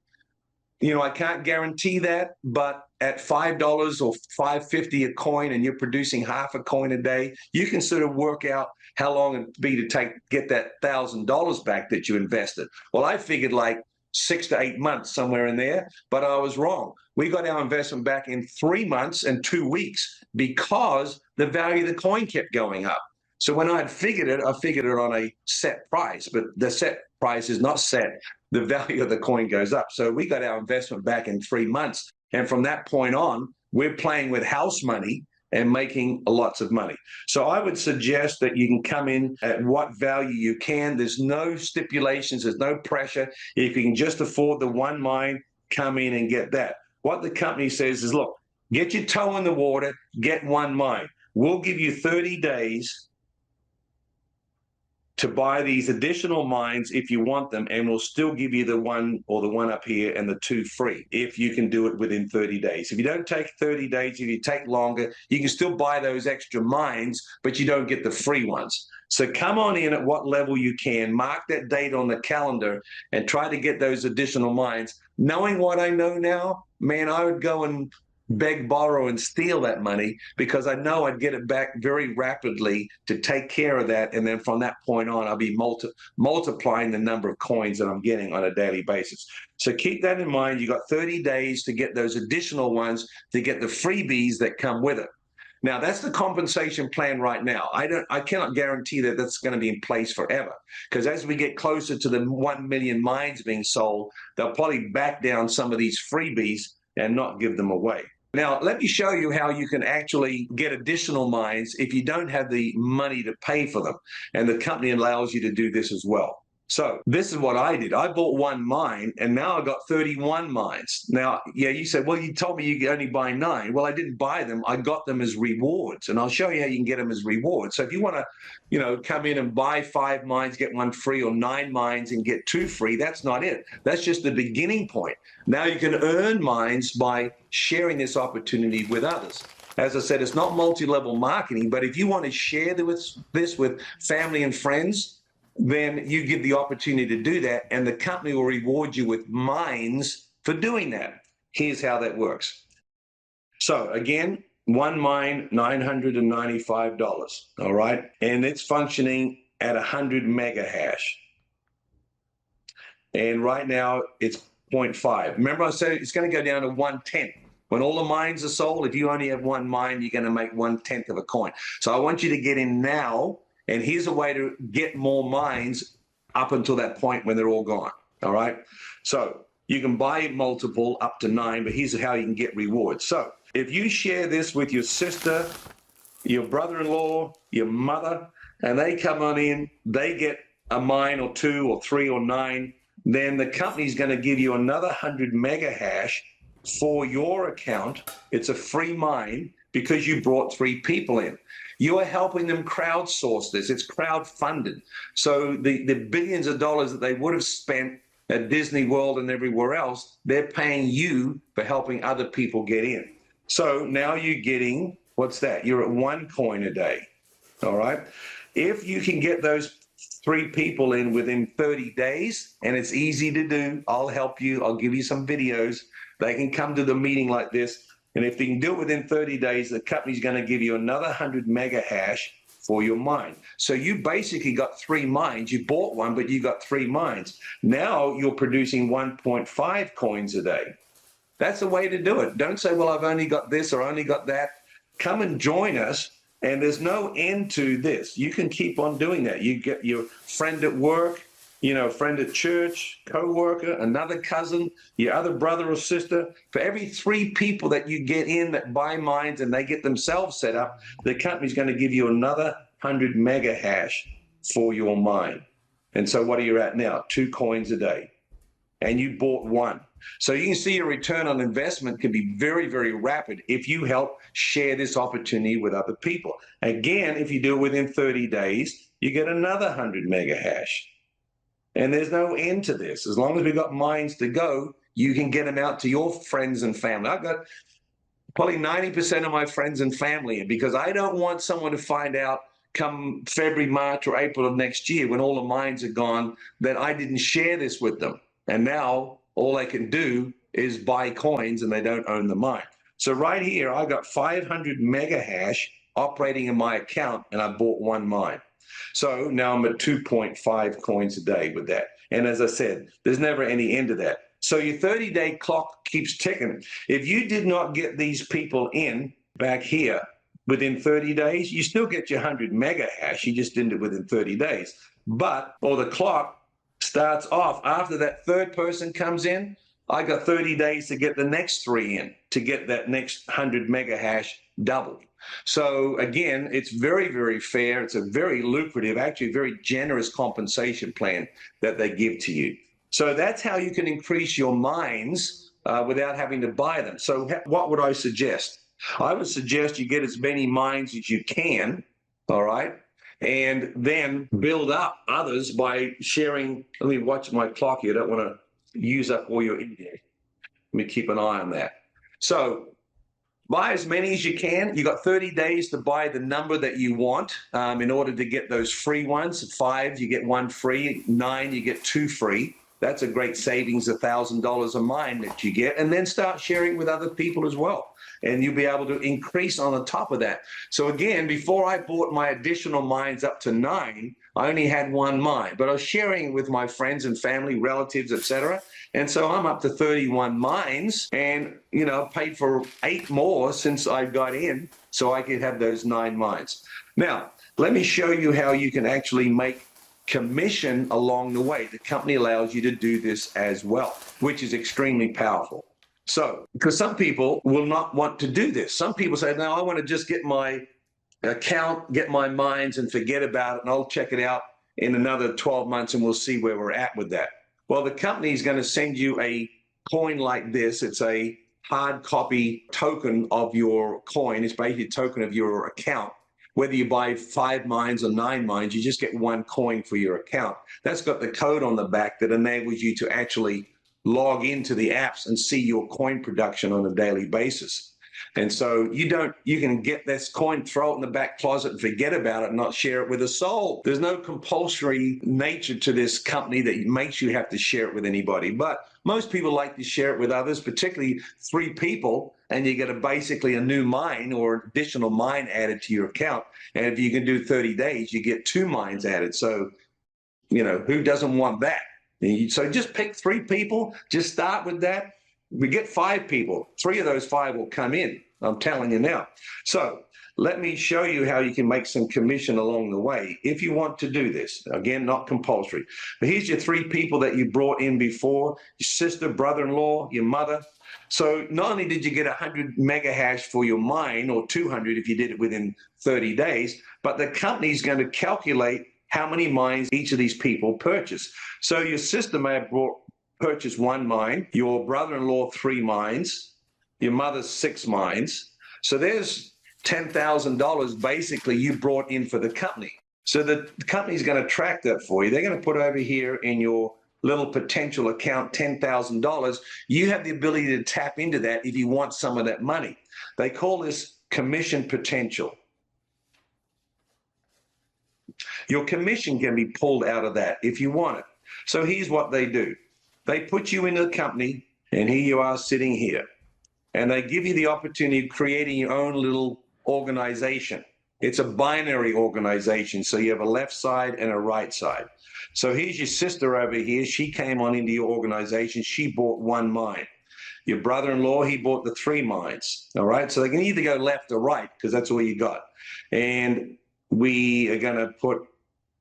I can't guarantee that, but at $5 or $5.50 a coin, and you're producing half a coin a day, you can sort of work out how long it'd be to get that $1,000 back that you invested. Well, I figured like 6 to 8 months, somewhere in there, but I was wrong. We got our investment back in 3 months and 2 weeks because the value of the coin kept going up. So when I had figured it, I figured it on a set price, but the set price is not set. The value of the coin goes up. So we got our investment back in 3 months. And from that point on, we're playing with house money and making lots of money. So I would suggest that you can come in at what value you can. There's no stipulations. There's no pressure. If you can just afford the 1 mine, come in and get that. What the company says is, look, get your toe in the water, get 1 mine. We'll give you 30 days to buy these additional mines if you want them, and we'll still give you the 1 or the 1 up here and the 2 free if you can do it within 30 days. If you don't take 30 days, if you take longer, you can still buy those extra mines, but you don't get the free ones. So come on in at what level you can, mark that date on the calendar, and try to get those additional mines. Knowing what I know now, man, I would go and beg, borrow, and steal that money, because I know I'd get it back very rapidly to take care of that. And then from that point on, I'll be multiplying the number of coins that I'm getting on a daily basis. So keep that in mind. You got 30 days to get those additional ones, to get the freebies that come with it. Now, that's the compensation plan right now. I cannot guarantee that that's going to be in place forever, because as we get closer to the 1 million mines being sold, they'll probably back down some of these freebies and not give them away. Now, let me show you how you can actually get additional mines if you don't have the money to pay for them. And the company allows you to do this as well. So this is what I did. I bought 1 mine, and now I got 31 mines. Now, yeah, you said, well, you told me you could only buy 9. Well, I didn't buy them. I got them as rewards, and I'll show you how you can get them as rewards. So if you want to, come in and buy 5 mines, get 1 free, or 9 mines and get 2 free, that's not it. That's just the beginning point. Now you can earn mines by sharing this opportunity with others. As I said, it's not multi-level marketing, but if you want to share this with family and friends, then you give the opportunity to do that, and the company will reward you with mines for doing that. Here's how that works. So again, one mine, $995. All right. And it's functioning at 100 mega hash. And right now it's 0.5. Remember, I said it's going to go down to 1/10. When all the mines are sold, if you only have one mine, you're going to make 1/10 of a coin. So I want you to get in now. And here's a way to get more mines up until that point when they're all gone. All right. So you can buy multiple up to 9, but here's how you can get rewards. So if you share this with your sister, your brother-in-law, your mother, and they come on in, they get a mine or 2 or 3 or 9, then the company's going to give you another 100 mega hash for your account. It's a free mine because you brought 3 people in. You are helping them crowdsource this. It's crowdfunded. So the billions of dollars that they would have spent at Disney World and everywhere else, they're paying you for helping other people get in. So now you're getting, what's that? You're at 1 coin a day. All right. If you can get those 3 people in within 30 days, and it's easy to do, I'll help you. I'll give you some videos. They can come to the meeting like this. And if they can do it within 30 days, the company's going to give you another 100 mega hash for your mine. So you basically got 3 mines. You bought one, but you got 3 mines. Now you're producing 1.5 coins a day. That's the way to do it. Don't say, well, I've only got this or only got that. Come and join us. And there's no end to this. You can keep on doing that. You get your friend at work, friend at church, co-worker, another cousin, your other brother or sister. For every 3 people that you get in that buy mines and they get themselves set up, the company's going to give you another 100 mega hash for your mine. And so what are you at now? 2 coins a day. And you bought 1. So you can see your return on investment can be very, very rapid if you help share this opportunity with other people. Again, if you do it within 30 days, you get another 100 mega hash. And there's no end to this. As long as we've got mines to go, you can get them out to your friends and family. I've got probably 90% of my friends and family in because I don't want someone to find out come February, March, or April of next year when all the mines are gone that I didn't share this with them. And now all they can do is buy coins and they don't own the mine. So right here, I got 500 mega hash operating in my account and I bought 1 mine. So now I'm at 2.5 coins a day with that. And as I said, there's never any end to that. So your 30-day clock keeps ticking. If you did not get these people in back here within 30 days, you still get your 100 mega hash. You just didn't do it within 30 days. Or the clock starts off after that 3rd person comes in. I got 30 days to get the next 3 in to get that next 100 mega hash doubled. So again, it's very, very fair. It's a very lucrative, actually very generous compensation plan that they give to you. So that's how you can increase your mines without having to buy them. So what would I suggest? I would suggest you get as many mines as you can, all right? And then build up others by sharing. Let me watch my clock here. I don't want to use up all your India. Let me keep an eye on that. So buy as many as you can. You got 30 days to buy the number that you want in order to get those free ones. 5, you get 1 free. 9, you get 2 free. That's a great savings, $1,000 a mine that you get. And then start sharing with other people as well. And you'll be able to increase on the top of that. So again, before I bought my additional mines up to 9, I only had 1 mine, but I was sharing it with my friends and family, relatives, etc. And so I'm up to 31 mines and, paid for 8 more since I got in so I could have those 9 mines. Now, let me show you how you can actually make commission along the way. The company allows you to do this as well, which is extremely powerful. So, because some people will not want to do this. Some people say, no, I want to just get my account, get my mines and forget about it, and I'll check it out in another 12 months and we'll see where we're at with that. Well, the company is going to send you a coin like this. It's a hard copy token of your coin. It's basically a token of your account. Whether you buy 5 mines or 9 mines, you just get 1 coin for your account. That's got the code on the back that enables you to actually log into the apps and see your coin production on a daily basis. And so you can get this coin, throw it in the back closet and forget about it and not share it with a soul. There's no compulsory nature to this company that makes you have to share it with anybody. But most people like to share it with others, particularly 3 people. and you get basically a new mine or additional mine added to your account. And if you can do 30 days, you get 2 mines added. So, who doesn't want that? So just pick 3 people, just start with that. We get 5 people, 3 of those 5 will come in. I'm telling you now. So let me show you how you can make some commission along the way if you want to do this. Again, not compulsory. But here's your 3 people that you brought in before: your sister, brother-in-law, your mother. So not only did you get 100 mega hash for your mine, or 200 if you did it within 30 days, but the company's going to calculate how many mines each of these people purchase. So your sister may have purchased 1 mine, your brother-in-law 3 mines, your mother's 6 mines. So there's $10,000 basically you brought in for the company. So the company's going to track that for you. They're going to put over here in your little potential account $10,000. You have the ability to tap into that if you want some of that money. They call this commission potential. Your commission can be pulled out of that if you want it. So here's what they do. They put you into the company, and here you are sitting here. And they give you the opportunity of creating your own little organization. It's a binary organization, so you have a left side and a right side. So here's your sister over here. She came on into your organization. She bought 1 mine. Your brother-in-law, he bought the 3 mines. All right, so they can either go left or right because that's all you got. And we are going to put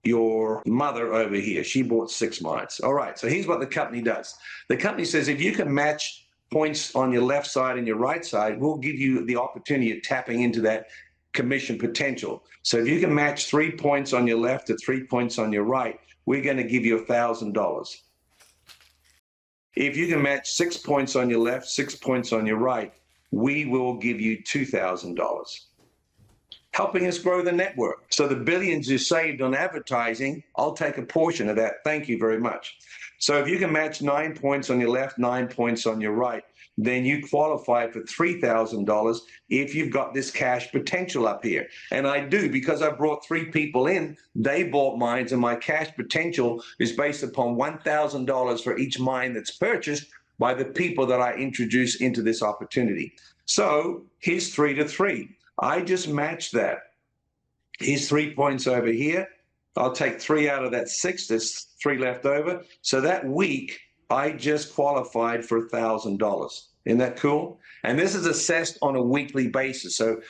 your mother over here. She bought 6 mines. All right, so here's what the company does. The company says if you can match points on your left side and your right side, we'll give you the opportunity of tapping into that commission potential. So if you can match 3 points on your left to 3 points on your right, we're going to give you $1,000. If you can match 6 points on your left, 6 points on your right, we will give you $2,000. Helping us grow the network. So the billions you saved on advertising, I'll take a portion of that. Thank you very much. So if you can match 9 points on your left, 9 points on your right, then you qualify for $3,000 if you've got this cash potential up here. And I do, because I brought 3 people in, they bought mines, and my cash potential is based upon $1,000 for each mine that's purchased by the people that I introduce into this opportunity. So here's 3 to 3. I just matched that. Here's 3 points over here. I'll take 3 out of that 6. There's 3 left over. So that week, I just qualified for $1,000. Isn't that cool? And this is assessed on a weekly basis. So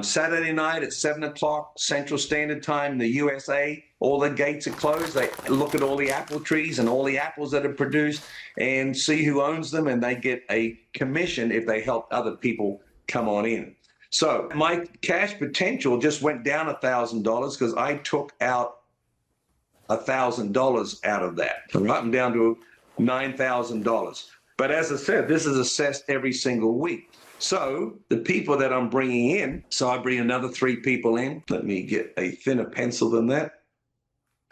Saturday night at 7 o'clock Central Standard Time in the USA, all the gates are closed. They look at all the apple trees and all the apples that are produced and see who owns them, and they get a commission if they help other people come on in. So my cash potential just went down $1,000 because I took out $1,000 out of that. All right, I'm down to $9,000. But as I said, this is assessed every single week. So the people that I'm bringing in, so I bring another 3 people in. Let me get a thinner pencil than that.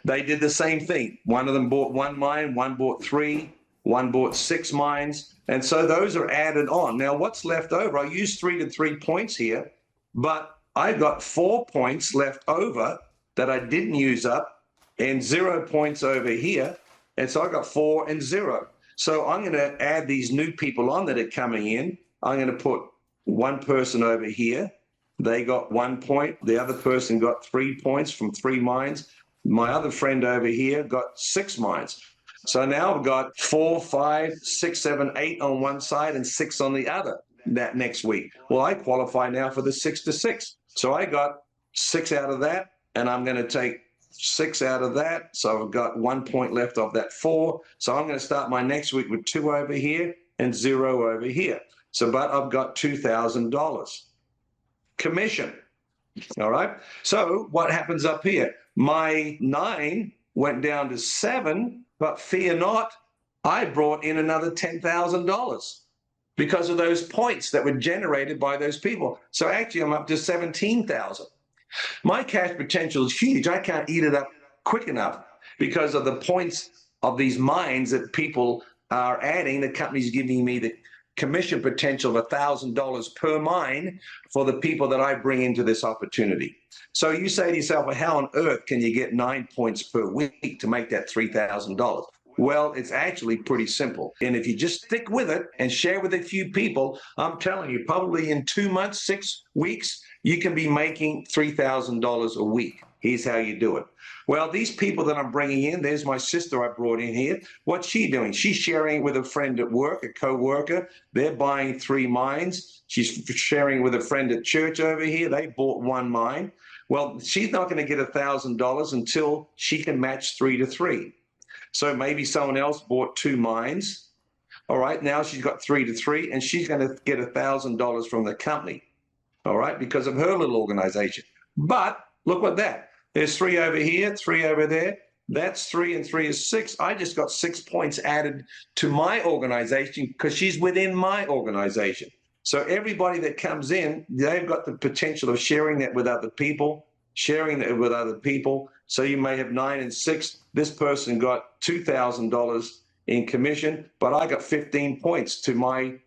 They did the same thing. One of them bought 1 mine, one bought 3, one bought 6 mines. And so those are added on. Now, what's left over? I used 3 to 3 points here, but I've got 4 points left over that I didn't use up, and 0 points over here. And so I got 4 and 0. So I'm going to add these new people on that are coming in. I'm going to put 1 person over here. They got 1 point. The other person got 3 points from 3 mines. My other friend over here got 6 mines. So now I've got 4, 5, 6, 7, 8 on one side and 6 on the other that next week. Well, I qualify now for the 6 to 6. So I got 6 out of that, and I'm going to take 6 out of that. So I've got 1 point left of that 4. So I'm going to start my next week with 2 over here and 0 over here. So, but I've got $2,000 commission. All right. So what happens up here? My 9 went down to 7, but fear not, I brought in another $10,000 because of those points that were generated by those people. So actually I'm up to 17,000. My cash potential is huge. I can't eat it up quick enough because of the points of these mines that people are adding. The company's giving me the commission potential of $1,000 per mine for the people that I bring into this opportunity. So you say to yourself, well, how on earth can you get 9 points per week to make that $3,000? Well, it's actually pretty simple. And if you just stick with it and share with a few people, I'm telling you, probably in 2 months, 6 weeks, you can be making $3,000 a week. Here's how you do it. Well, these people that I'm bringing in, there's my sister I brought in here. What's she doing? She's sharing with a friend at work, a co-worker. They're buying 3 mines. She's sharing with a friend at church over here. They bought 1 mine. Well, she's not going to get $1,000 until she can match 3 to 3. So maybe someone else bought 2 mines. All right, now she's got 3 to 3, and she's going to get $1,000 from the company. All right, because of her little organization. But look at that. There's 3 over here, 3 over there. That's 3 and 3 is 6. I just got 6 points added to my organization because she's within my organization. So everybody that comes in, they've got the potential of sharing that with other people, sharing that with other people. So you may have 9 and 6. This person got $2,000 in commission, but I got 15 points to my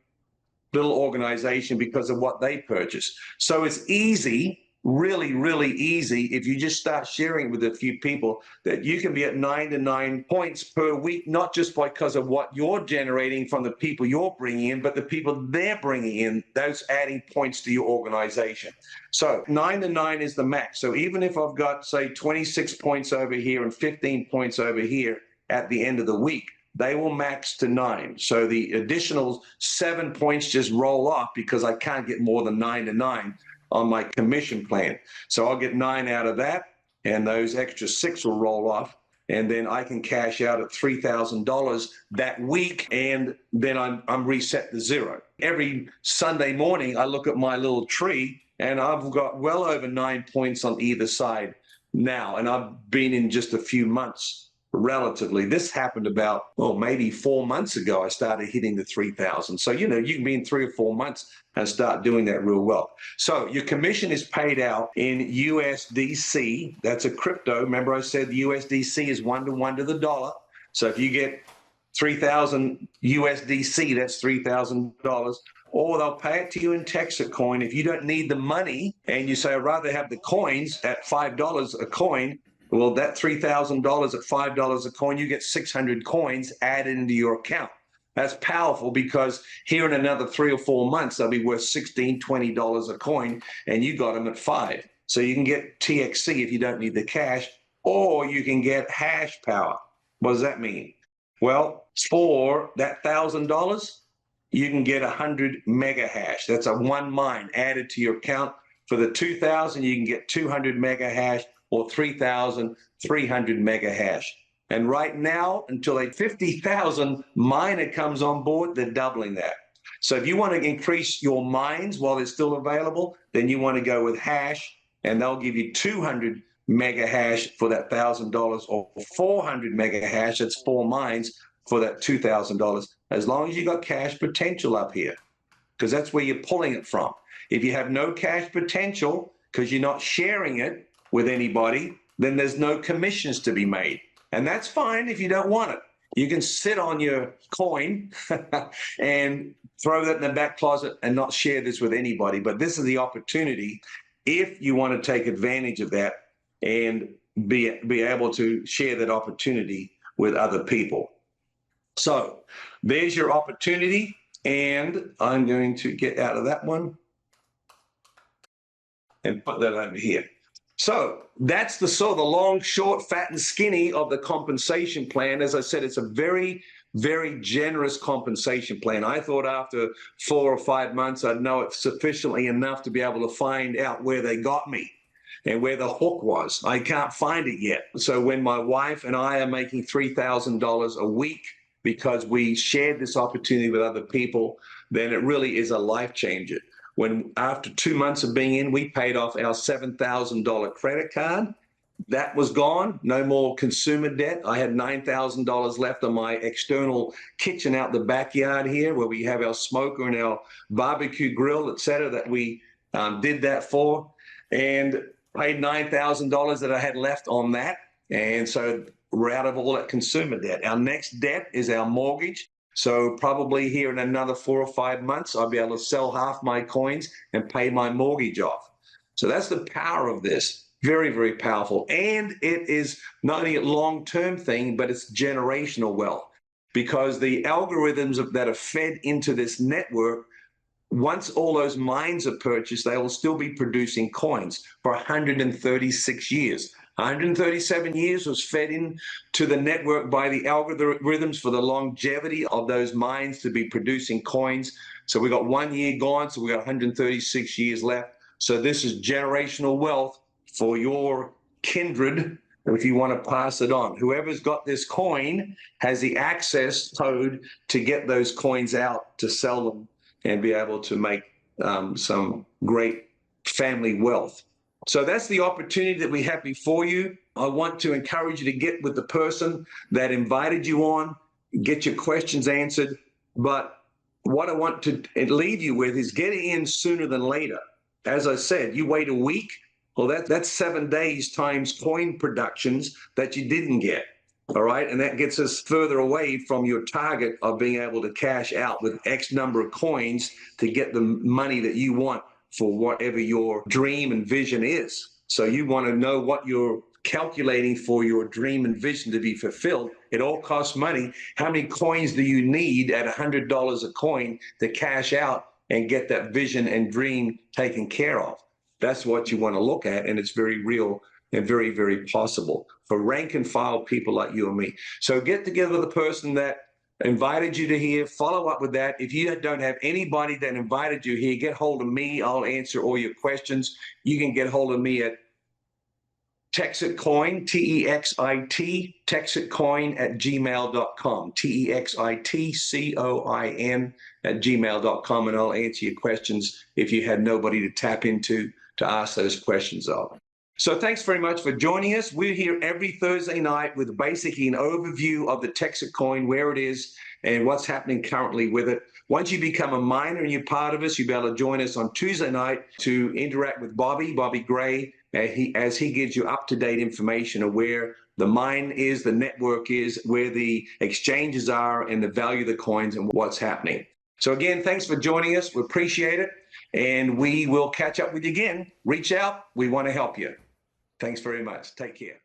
little organization because of what they purchased. So it's easy, really, really easy, if you just start sharing with a few people, that you can be at 9 to 9 points per week, not just because of what you're generating from the people you're bringing in, but the people they're bringing in, those adding points to your organization. So 9 to 9 is the max. So even if I've got, say, 26 points over here and 15 points over here at the end of the week, they will max to 9. So the additional 7 points just roll off because I can't get more than 9 to 9 on my commission plan. So I'll get 9 out of that, and those extra 6 will roll off, and then I can cash out at $3,000 that week, and then I'm reset to 0. Every Sunday morning, I look at my little tree, and I've got well over 9 points on either side now, and I've been in just a few months. Relatively, this happened about, maybe 4 months ago. I started hitting the 3,000. So, you can be in 3 or 4 months and start doing that real well. So your commission is paid out in USDC. That's a crypto. Remember I said the USDC is 1 to 1 to the dollar. So if you get 3,000 USDC, that's $3,000. Or they'll pay it to you in Texit coin. If you don't need the money and you say, I'd rather have the coins at $5 a coin, well, that $3,000 at $5 a coin, you get 600 coins added into your account. That's powerful because here in another 3 or 4 months, they'll be worth $16, $20 a coin, and you got them at 5. So you can get TXC if you don't need the cash, or you can get hash power. What does that mean? Well, for that $1,000, you can get 100 mega hash. That's a 1 mine added to your account. For the 2,000, you can get 200 mega hash, or 3,300 mega hash. And right now, until a 50,000 miner comes on board, they're doubling that. So if you want to increase your mines while they're still available, then you want to go with hash, and they'll give you 200 mega hash for that $1,000, or 400 mega hash, that's 4 mines, for that $2,000, as long as you got cash potential up here, because that's where you're pulling it from. If you have no cash potential because you're not sharing it with anybody, then there's no commissions to be made. And that's fine if you don't want it. You can sit on your coin and throw that in the back closet and not share this with anybody. But this is the opportunity if you want to take advantage of that and be able to share that opportunity with other people. So there's your opportunity, and I'm going to get out of that one and put that over here. So that's the sort of the long, short, fat, and skinny of the compensation plan. As I said, it's a very, very generous compensation plan. I thought after 4 or 5 months, I'd know it sufficiently enough to be able to find out where they got me and where the hook was. I can't find it yet. So when my wife and I are making $3,000 a week because we shared this opportunity with other people, then it really is a life changer. When after 2 months of being in, we paid off our $7,000 credit card. That was gone. No more consumer debt. I had $9,000 left on my external kitchen out the backyard here, where we have our smoker and our barbecue grill, et cetera, that we did that for, and paid $9,000 that I had left on that. And so we're out of all that consumer debt. Our next debt is our mortgage. So probably here in another 4 or 5 months, I'll be able to sell half my coins and pay my mortgage off. So that's the power of this. Very, very powerful. And it is not only a long-term thing, but it's generational wealth, because the algorithms that are fed into this network, once all those mines are purchased, they will still be producing coins for 136 years. 137 years was fed into the network by the algorithms for the longevity of those mines to be producing coins. So we got 1 year gone, so we got 136 years left. So this is generational wealth for your kindred, if you want to pass it on. Whoever's got this coin has the access code to get those coins out, to sell them, and be able to make some great family wealth. So that's the opportunity that we have before you. I want to encourage you to get with the person that invited you on, get your questions answered. But what I want to leave you with is get in sooner than later. As I said, you wait a week, well, that's 7 days times coin productions that you didn't get. All right. And that gets us further away from your target of being able to cash out with X number of coins to get the money that you want for whatever your dream and vision is. So you want to know what you're calculating for your dream and vision to be fulfilled. It all costs money. How many coins do you need at $100 a coin to cash out and get that vision and dream taken care of? That's what you want to look at. And it's very real and very, very possible for rank and file people like you and me. So get together with the person that invited you to here, follow up with that. If you don't have anybody that invited you here, get hold of me. I'll answer all your questions. You can get hold of me at texitcoin, T-E-X-I-T, texitcoin at gmail.com, Texitcoin at gmail.com, and I'll answer your questions if you had nobody to tap into to ask those questions of. So thanks very much for joining us. We're here every Thursday night with basically an overview of the Texit coin, where it is and what's happening currently with it. Once you become a miner and you're part of us, you'll be able to join us on Tuesday night to interact with Bobby Gray, as he gives you up-to-date information of where the mine is, the network is, where the exchanges are, and the value of the coins and what's happening. So again, thanks for joining us. We appreciate it. And we will catch up with you again. Reach out. We want to help you. Thanks very much. Take care.